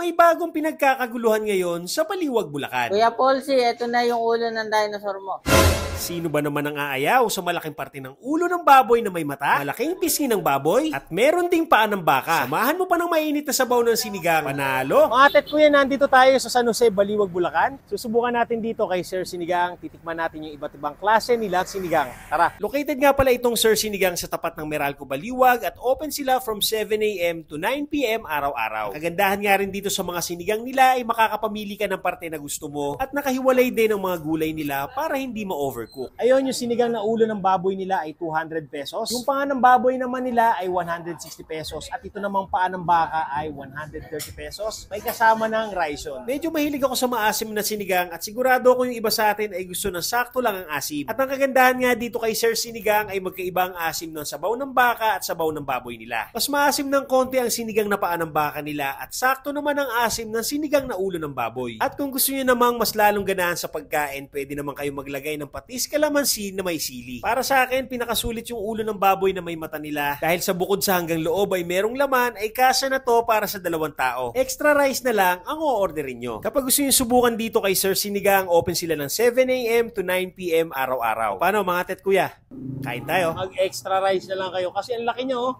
may bagong pinagkakaguluhan ngayon sa Baliwag, Bulacan. Kuya Polsi, ito na yung ulo ng dinosaur mo. Sino ba naman ang aayaw sa malaking parte ng ulo ng baboy na may mata, malaking pisngi ng baboy, at meron ding paa ng baka? Samahan mo pa ng mainit na sabaw ng sinigang. Panalo! Mga tet kuya, nandito tayo sa San Jose, Baliwag, Bulacan. Susubukan natin dito kay Sir Sinigang. Titikman natin yung iba't ibang klase nila at sinigang. Tara! Located nga pala itong Sir Sinigang sa tapat ng Meralco, Baliwag at open sila from 7 a.m. to 9 p.m. araw-araw. Kagandahan nga rin dito sa mga sinigang nila ay makakapamili ka ng parte na gusto mo at nakahiwalay din ang mga gulay nila para hindi ma-overcook. Ayun, yung sinigang na ulo ng baboy nila ay 200 pesos. Yung paa ng baboy naman nila ay 160 pesos. At ito namang paa ng baka ay 130 pesos. May kasama ng rison. Medyo mahilig ako sa maasim na sinigang at sigurado ko yung iba sa atin ay gusto ng sakto lang ang asim. At ang kagandahan nga dito kay Sir Sinigang ay magkaibang asim ng sabaw ng baka at sabaw ng baboy nila. Mas maasim ng konti ang sinigang na paa ng baka nila at sakto naman ang asim ng sinigang na ulo ng baboy. At kung gusto niyo namang mas lalong ganahan sa pagkain, pwede naman kayo maglagay ng patis kalamansi na may sili. Para sa akin, pinakasulit yung ulo ng baboy na may mata nila dahil sa bukod sa hanggang loob ay merong laman ay kasya na to para sa 2 tao. Extra rice na lang ang o-orderin nyo. Kapag gusto nyo subukan dito kay Sir Sinigang, open sila ng 7 a.m. to 9 p.m. araw-araw. Paano mga tet kuya? Kain tayo. Mag-extra rice na lang kayo kasi ang laki nyo. Oh.